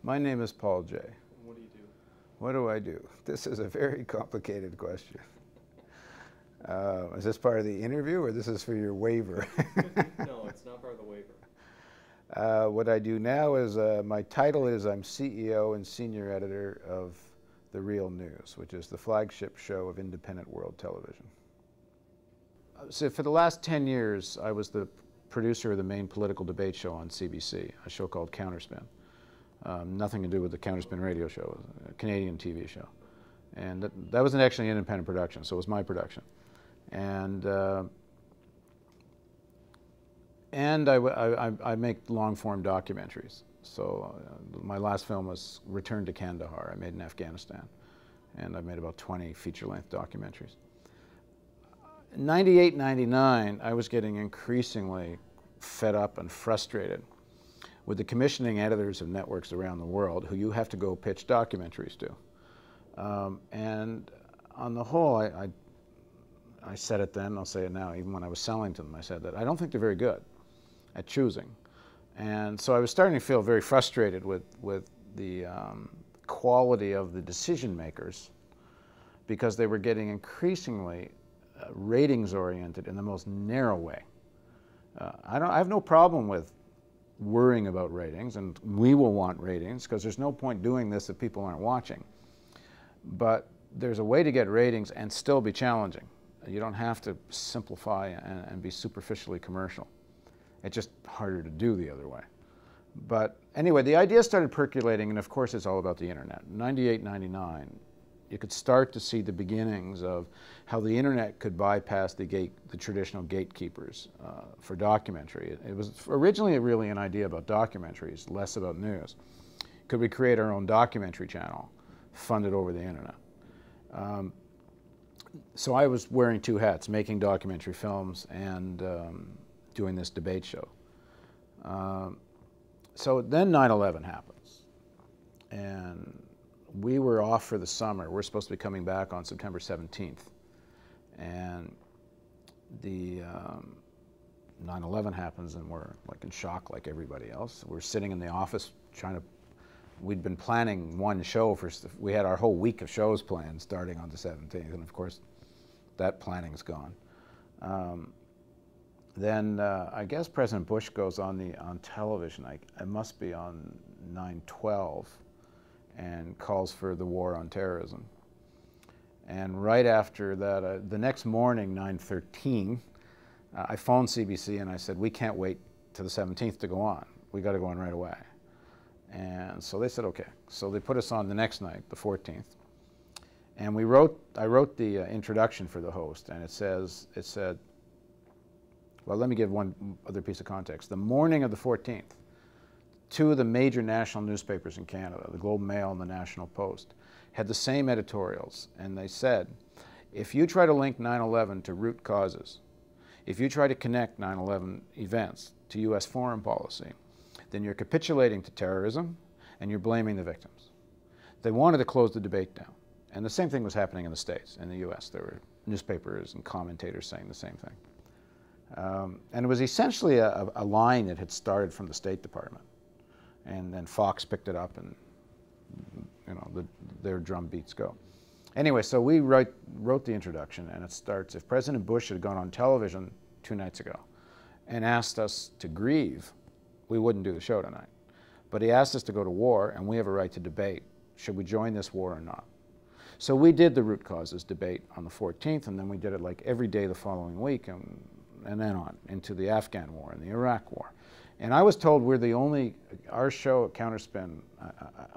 My name is Paul J. What do you do? What do I do? This is a very complicated question. Is this part of the interview or this is for your waiver? No, it's not part of the waiver. What I do now is, my title is I'm CEO and Senior Editor of The Real News, which is the flagship show of independent world television. So for the last 10 years, I was the producer of the main political debate show on CBC, a show called counterSpin. Nothing to do with the counterSpin radio show, it was a Canadian TV show. And that was actually an independent production, so it was my production. And I make long-form documentaries. So my last film was Return to Kandahar, I made in Afghanistan. And I've made about 20 feature-length documentaries. In 98, 99, I was getting increasingly fed up and frustrated with the commissioning editors of networks around the world who you have to go pitch documentaries to. And on the whole, I said it then, I'll say it now, even when I was selling to them, I said that I don't think they're very good at choosing. And so I was starting to feel very frustrated with the quality of the decision makers because they were getting increasingly ratings-oriented in the most narrow way. I have no problem with worrying about ratings, and we will want ratings because there's no point doing this if people aren't watching. But there's a way to get ratings and still be challenging. You don't have to simplify and be superficially commercial. It's just harder to do the other way. But anyway, the idea started percolating, and of course it's all about the internet. 98, 99, you could start to see the beginnings of how the internet could bypass the traditional gatekeepers for documentary. It was originally really an idea about documentaries, less about news. Could we create our own documentary channel, funded over the internet? So I was wearing two hats, making documentary films and doing this debate show. So then 9/11 happens, and we were off for the summer. We're supposed to be coming back on September 17th. And the 9/11 happens and we're like in shock like everybody else. We're sitting in the office we'd been planning one show we had our whole week of shows planned starting on the 17th, and of course that planning's gone. Then I guess President Bush goes on television, it must be on 9/12, and calls for the war on terrorism. And right after that, the next morning, 9/13, I phoned CBC and I said, we can't wait till the 17th to go on. We got to go on right away. And so they said, okay. So they put us on the next night, the 14th. And I wrote the introduction for the host, and it said, well, let me give one other piece of context. The morning of the 14th, two of the major national newspapers in Canada, the Globe and Mail and the National Post, had the same editorials, and they said, if you try to link 9/11 to root causes, if you try to connect 9/11 events to U.S. foreign policy, then you're capitulating to terrorism and you're blaming the victims. They wanted to close the debate down. And the same thing was happening in the States, in the U.S. There were newspapers and commentators saying the same thing. And it was essentially a line that had started from the State Department. And then Fox picked it up, and you know, their drum beats go. Anyway, so we wrote the introduction, and it starts, if President Bush had gone on television 2 nights ago and asked us to grieve, we wouldn't do the show tonight. But he asked us to go to war, and we have a right to debate, should we join this war or not? So we did the root causes debate on the 14th, and then we did it like every day the following week, and then on into the Afghan war and the Iraq war. And I was told we're the only, our show at counterSpin,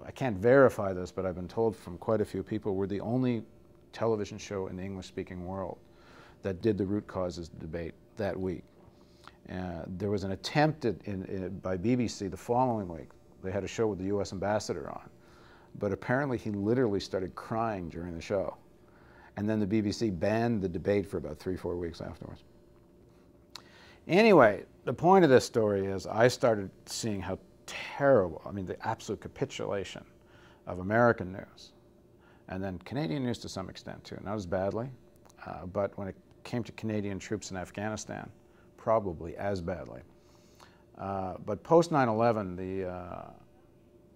I can't verify this, but I've been told from quite a few people, we're the only television show in the English-speaking world that did the root causes debate that week. There was an attempt by BBC the following week. They had a show with the U.S. ambassador on, but apparently he literally started crying during the show. And then the BBC banned the debate for about 3-4 weeks afterwards. Anyway, the point of this story is I started seeing how terrible, I mean the absolute capitulation of American news, and then Canadian news to some extent too, not as badly, but when it came to Canadian troops in Afghanistan, probably as badly. But post 9/11,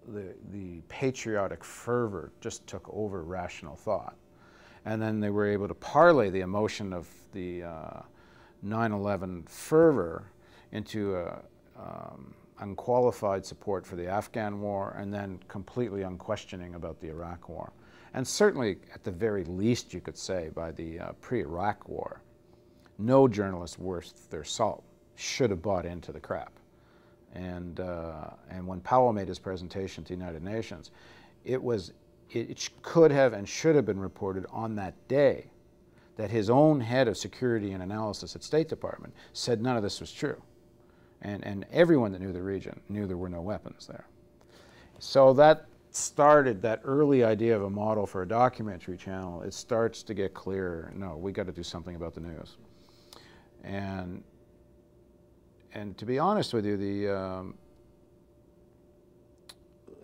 the patriotic fervor just took over rational thought. And then they were able to parlay the emotion of the 9/11 fervor into unqualified support for the Afghan war, and then completely unquestioning about the Iraq war. And certainly, at the very least, you could say, by the pre-Iraq war, no journalist worth their salt should have bought into the crap. And when Powell made his presentation to the United Nations, it could have and should have been reported on that day that his own head of security and analysis at State Department said none of this was true. And everyone that knew the region knew there were no weapons there. So that started that early idea of a model for a documentary channel. It starts to get clearer. No, we got to do something about the news. And to be honest with you,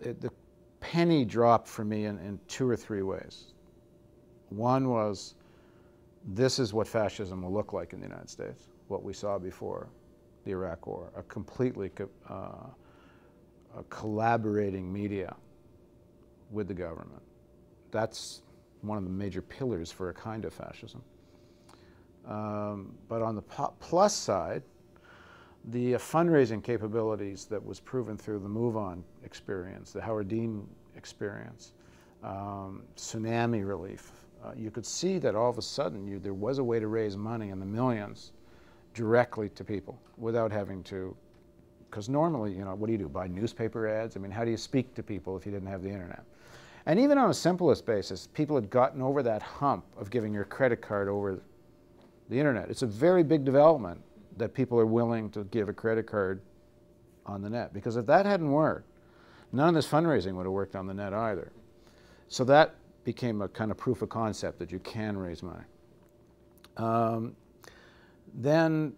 the penny dropped for me in 2 or 3 ways. One was, this is what fascism will look like in the United States, what we saw before the Iraq War, a completely a collaborating media with the government. That's one of the major pillars for a kind of fascism. But on the plus side, the fundraising capabilities that was proven through the Move On experience, the Howard Dean experience, tsunami relief, you could see that all of a sudden there was a way to raise money in the millions directly to people without having to, because normally, you know, what do? Buy newspaper ads? I mean, how do you speak to people if you didn't have the internet? And even on a simplest basis, people had gotten over that hump of giving your credit card over the internet. It's a very big development that people are willing to give a credit card on the net, because if that hadn't worked, none of this fundraising would have worked on the net either. So that became a kind of proof of concept that you can raise money. Then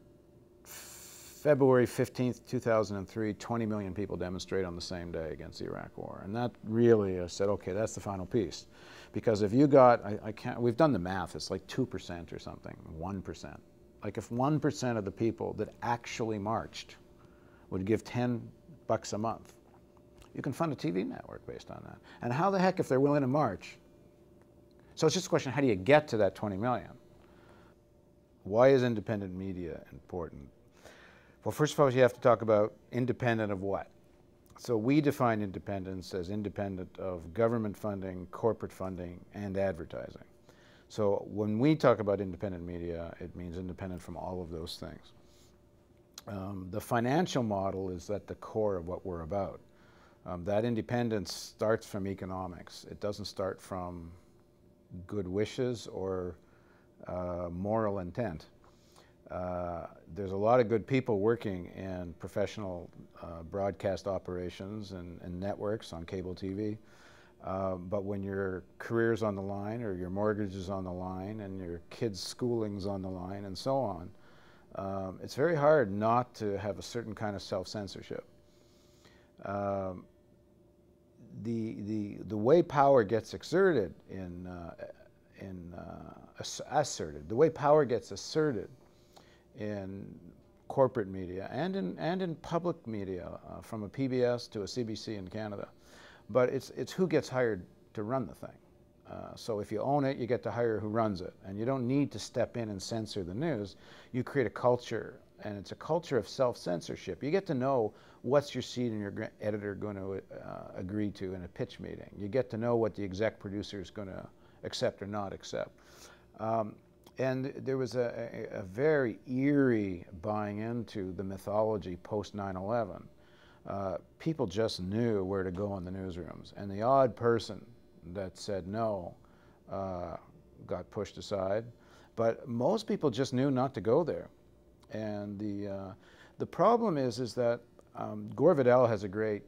February 15th, 2003, 20 million people demonstrate on the same day against the Iraq War. And that really said, okay, that's the final piece. Because if you got, we've done the math, it's like 2% or something, 1%. Like if 1% of the people that actually marched would give $10 a month, you can fund a TV network based on that. And how the heck, if they're willing to march? So it's just a question, how do you get to that 20 million? Why is independent media important? Well, first of all, you have to talk about independent of what? So we define independence as independent of government funding, corporate funding, and advertising. So when we talk about independent media, it means independent from all of those things. The financial model is at the core of what we're about. That independence starts from economics. It doesn't start from good wishes or moral intent. There's a lot of good people working in professional broadcast operations and networks on cable TV. But when your career's on the line, or your mortgage is on the line, and your kids' schooling's on the line, and so on, it's very hard not to have a certain kind of self-censorship. The way power gets exerted the way power gets asserted in corporate media and in public media, from a PBS to a CBC in Canada. But it's who gets hired to run the thing. So if you own it, you get to hire who runs it. And you don't need to step in and censor the news. You create a culture, and it's a culture of self-censorship. You get to know what's your seat and your editor going to agree to in a pitch meeting. You get to know what the exec producer is going to accept or not accept. And there was a very eerie buying into the mythology post 9/11. People just knew where to go in the newsrooms, and the odd person that said no got pushed aside. But most people just knew not to go there. And the problem is that Gore Vidal has a great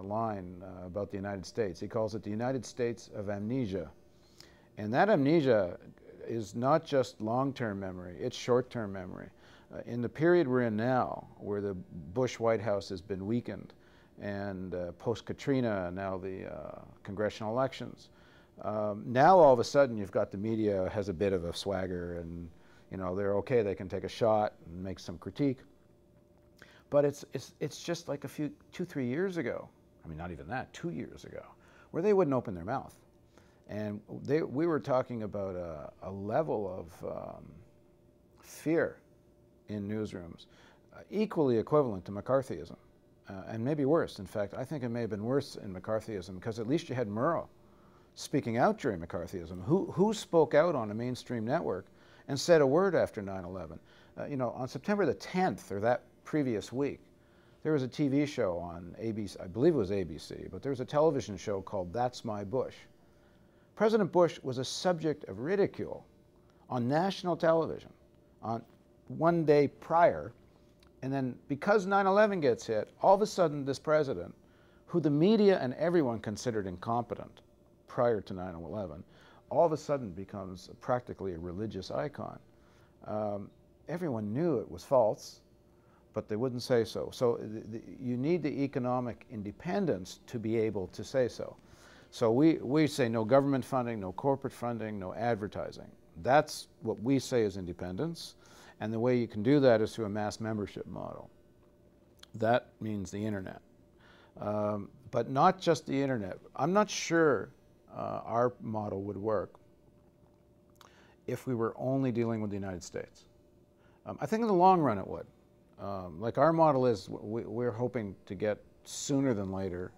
line about the United States. He calls it the United States of amnesia. And that amnesia is not just long-term memory, it's short-term memory. In the period we're in now, where the Bush White House has been weakened, and post-Katrina, now the congressional elections, now all of a sudden you've got the media has a bit of a swagger, and you know, they're okay, they can take a shot and make some critique. But it's just like 2-3 years ago. I mean, not even that, 2 years ago, where they wouldn't open their mouth. And we were talking about a level of fear in newsrooms, equally equivalent to McCarthyism, and maybe worse. In fact, I think it may have been worse in McCarthyism, because at least you had Murrow speaking out during McCarthyism. Who spoke out on a mainstream network and said a word after 9/11? You know, on September the 10th, or that previous week, there was a TV show on ABC, I believe it was ABC, but there was a television show called That's My Bush. President Bush was a subject of ridicule on national television on one day prior, and then because 9/11 gets hit, all of a sudden this president, who the media and everyone considered incompetent prior to 9/11, all of a sudden becomes practically a religious icon. Everyone knew it was false, but they wouldn't say so. So you need the economic independence to be able to say so. So we say no government funding, no corporate funding, no advertising. That's what we say is independence. And the way you can do that is through a mass membership model. That means the internet. But not just the internet. I'm not sure our model would work if we were only dealing with the United States. I think in the long run it would. Like our model is, we're hoping to get sooner than later,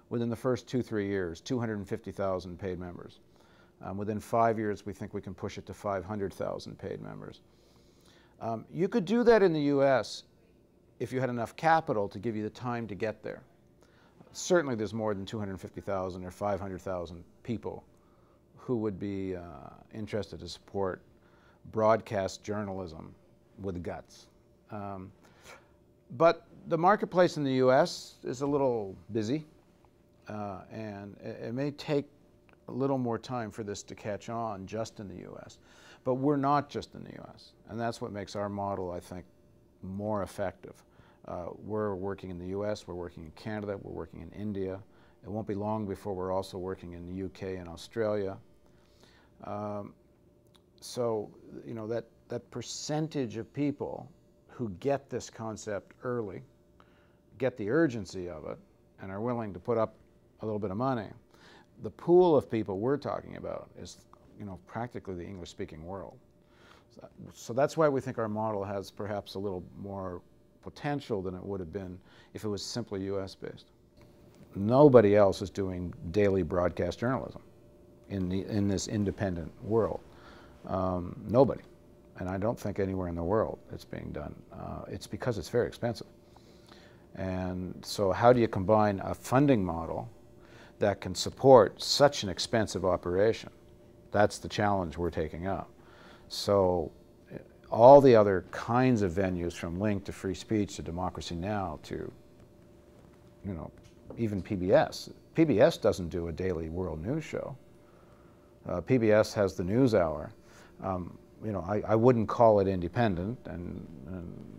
within the first 2-3 years, 250,000 paid members. Within 5 years, we think we can push it to 500,000 paid members. You could do that in the US if you had enough capital to give you the time to get there. Certainly there's more than 250,000 or 500,000 people who would be interested to support broadcast journalism with guts. But the marketplace in the US is a little busy, and it may take a little more time for this to catch on just in the US. But we're not just in the US, and that's what makes our model, I think, more effective. We're working in the US, we're working in Canada, we're working in India. It won't be long before we're also working in the UK and Australia. So, you know, that percentage of people who get this concept early, get the urgency of it, and are willing to put up a little bit of money, the pool of people we're talking about is, you know, practically the English-speaking world. So that's why we think our model has perhaps a little more potential than it would have been if it was simply US-based. Nobody else is doing daily broadcast journalism in this independent world. Nobody. And I don't think anywhere in the world it's being done. It's because it's very expensive. And so how do you combine a funding model that can support such an expensive operation? That's the challenge we're taking up. So all the other kinds of venues, from Link to Free Speech to Democracy Now! To, you know, even PBS. PBS doesn't do a daily world news show. PBS has the News Hour. You know, I wouldn't call it independent, and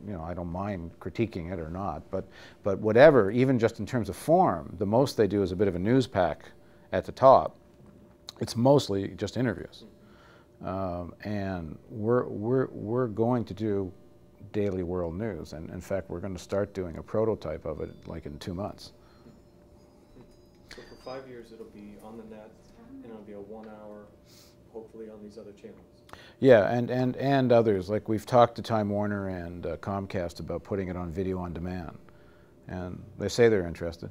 you know, I don't mind critiquing it or not, but whatever, even just in terms of form, the most they do is a bit of a news pack at the top. It's mostly just interviews. And we're going to do daily world news, and in fact we're going to start doing a prototype of it like in 2 months. So for 5 years it'll be on the net, and it'll be a 1 hour, hopefully on these other channels. Yeah, and others. Like we've talked to Time Warner and Comcast about putting it on video on demand, and they say they're interested.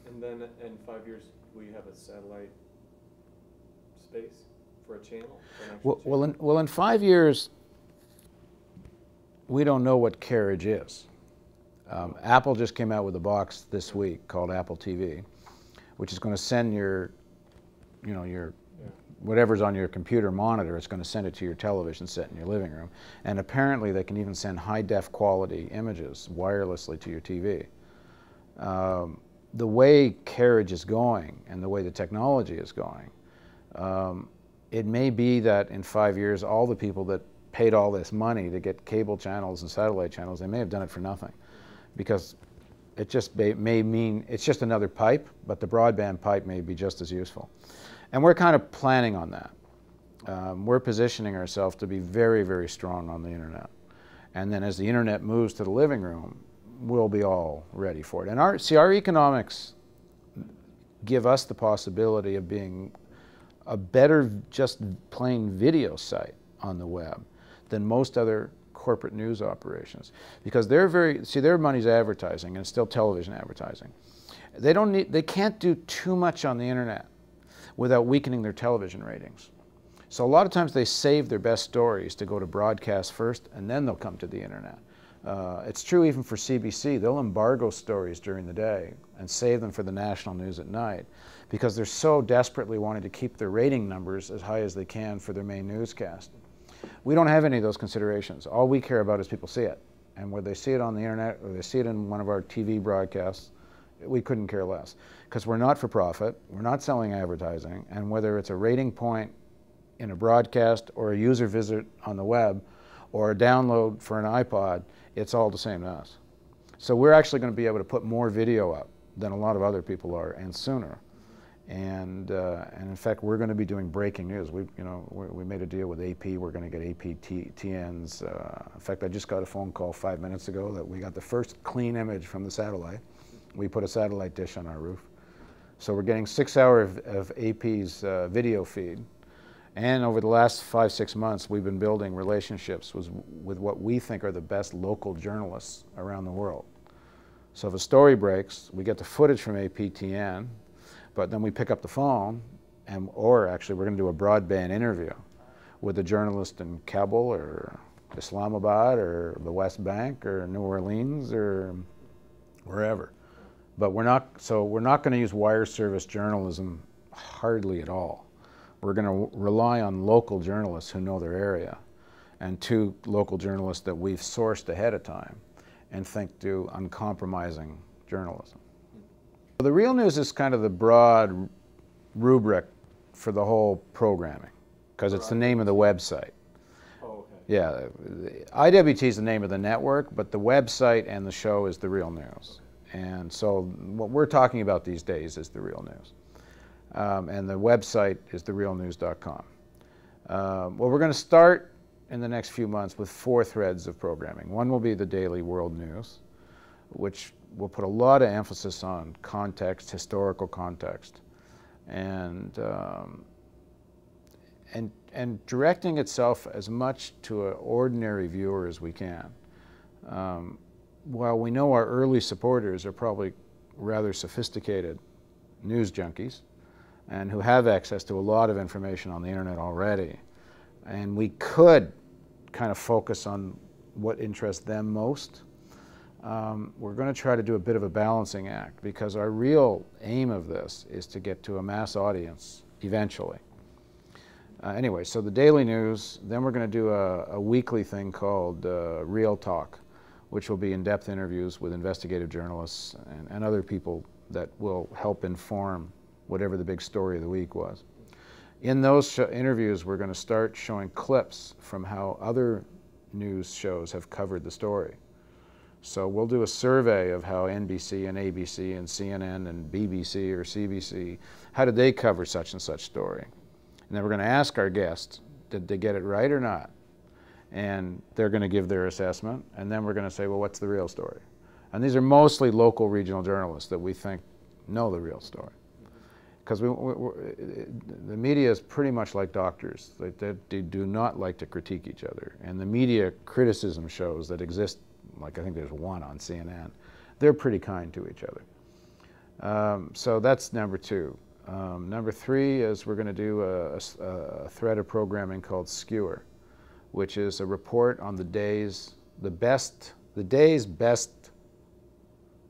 And then in 5 years we have a satellite space for a channel? For an channel? Well, in 5 years, we don't know what carriage is. Apple just came out with a box this week called Apple TV, which is going to send your, you know, whatever's on your computer monitor, it's going to send it to your television set in your living room. And apparently they can even send high-def quality images wirelessly to your TV. The way carriage is going and the way the technology is going, it may be that in 5 years all the people that paid all this money to get cable channels and satellite channels, they may have done it for nothing, because it just may mean it's just another pipe, but the broadband pipe may be just as useful. And we're kind of planning on that. We're positioning ourselves to be very, very strong on the internet. And then as the internet moves to the living room, we'll be all ready for it. And our economics give us the possibility of being a better just plain video site on the web than most other corporate news operations, because their money's advertising, and it's still television advertising. They can't do too much on the internet without weakening their television ratings. So a lot of times they save their best stories to go to broadcast first, and then they'll come to the internet. It's true even for CBC. They'll embargo stories during the day and save them for the national news at night, because they're so desperately wanting to keep their rating numbers as high as they can for their main newscast. We don't have any of those considerations. All we care about is people see it. And whether they see it on the internet or they see it in one of our TV broadcasts, we couldn't care less. Because we're not for profit, we're not selling advertising, and whether it's a rating point in a broadcast or a user visit on the web or a download for an iPod, it's all the same to us. So we're actually going to be able to put more video up than a lot of other people are, and sooner. And in fact, we're going to be doing breaking news. We made a deal with AP. We're going to get AP TNs. In fact, I just got a phone call 5 minutes ago that we got the first clean image from the satellite. We put a satellite dish on our roof. So we're getting 6 hours of AP's video feed. And over the last 5-6 months, we've been building relationships with what we think are the best local journalists around the world. So if a story breaks, we get the footage from APTN, but then we pick up the phone, or actually we're going to do a broadband interview with a journalist in Kabul or Islamabad or the West Bank or New Orleans or wherever. But we're not going to use wire service journalism hardly at all. We're going to rely on local journalists who know their area, and 2 local journalists that we've sourced ahead of time and think do uncompromising journalism. The Real News is kind of the broad rubric for the whole programming, because it's the name of the website. Oh, okay. Yeah, IWT is the name of the network, but the website and the show is the Real News. And so what we're talking about these days is the Real News. And the website is therealnews.com. Well, we're going to start in the next few months with 4 threads of programming. One will be the daily world news, which will put a lot of emphasis on context, historical context, and directing itself as much to an ordinary viewer as we can. While we know our early supporters are probably rather sophisticated news junkies and who have access to a lot of information on the internet already, and we could kind of focus on what interests them most, we're going to try to do a bit of a balancing act, because our real aim of this is to get to a mass audience eventually. Anyway, so the daily news, then we're going to do a weekly thing called Real Talk, which will be in-depth interviews with investigative journalists and other people that will help inform whatever the big story of the week was. In those interviews, we're going to start showing clips from how other news shows have covered the story. So we'll do a survey of how NBC and ABC and CNN and BBC or CBC, how did they cover such and such story? And then we're going to ask our guests, did they get it right or not? And they're going to give their assessment, and then we're going to say, well, what's the real story? And these are mostly local regional journalists that we think know the real story. Because the media is pretty much like doctors. They do not like to critique each other. And the media criticism shows that exist, like I think there's one on CNN, they're pretty kind to each other. So that's number 2. Number 3 is we're going to do a thread of programming called Skewer, which is a report on the day's best,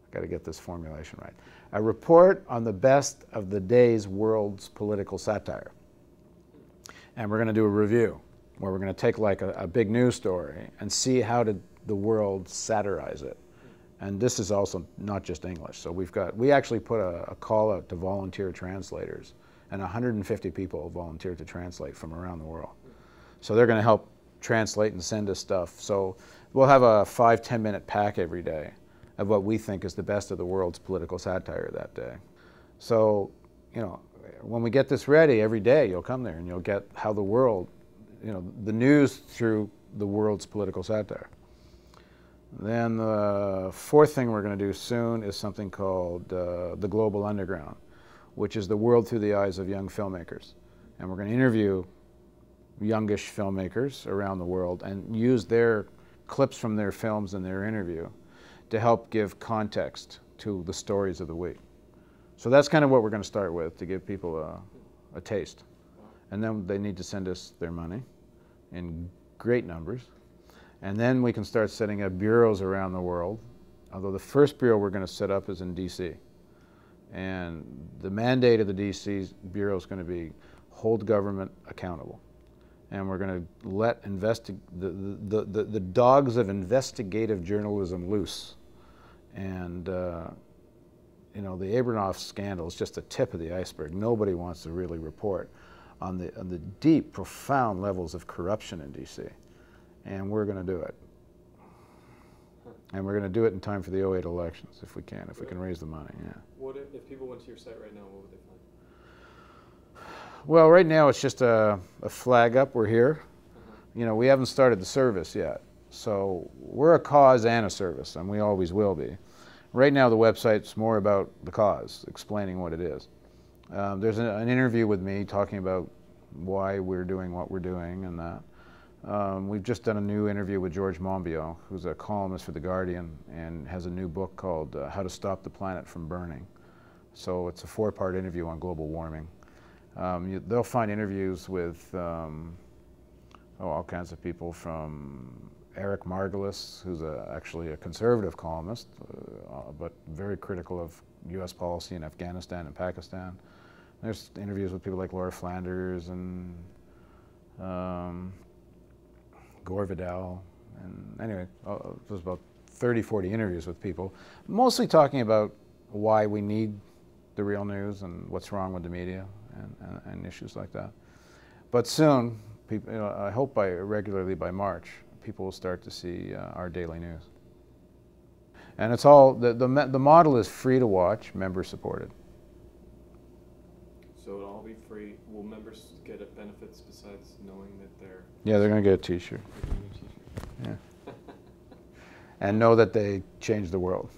I've got to get this formulation right, a report on the best of the day's world's political satire. And we're going to do a review, where we're going to take like a big news story and see how did the world satirize it. And this is also not just English. So we actually put a call out to volunteer translators, and 150 people volunteered to translate from around the world. So they're going to help translate and send us stuff. So we'll have a 5-10 minute pack every day of what we think is the best of the world's political satire that day. So, you know, when we get this ready, every day you'll come there and you'll get how the world, you know, the news through the world's political satire. Then the fourth thing we're going to do soon is something called the Global Underground, which is the world through the eyes of young filmmakers. And we're going to interview youngish filmmakers around the world and use their clips from their films and their interview to help give context to the stories of the week. So that's kind of what we're going to start with, to give people a taste. And then they need to send us their money in great numbers. And then we can start setting up bureaus around the world, although the first bureau we're going to set up is in DC. And the mandate of the DC bureau is going to be hold government accountable. And we're going to let the dogs of investigative journalism loose. And you know, the Abramoff scandal is just the tip of the iceberg. Nobody wants to really report on the deep, profound levels of corruption in DC. And we're going to do it. And we're going to do it in time for the '08 elections, if we can raise the money, yeah. What if people went to your site right now, what would they find? Well, right now it's just a flag up, we're here. You know, we haven't started the service yet. So we're a cause and a service, and we always will be. Right now the website's more about the cause, explaining what it is. There's an interview with me talking about why we're doing what we're doing and that. We've just done a new interview with George Monbiot, who's a columnist for The Guardian and has a new book called How to Stop the Planet from Burning. So it's a 4-part interview on global warming. They'll find interviews with all kinds of people, from Eric Margolis, who's actually a conservative columnist, but very critical of U.S. policy in Afghanistan and Pakistan. There's interviews with people like Laura Flanders and Gore Vidal, and anyway, it was about 30, 40 interviews with people, mostly talking about why we need the real news and what's wrong with the media and issues like that. But soon, people, you know, I hope regularly by March, people will start to see our daily news. And it's all, the model is free to watch, member supported. So it'll all be free. Will members get benefits besides knowing that they're... Yeah, they're going to get a t-shirt. Yeah. And know that they changed the world.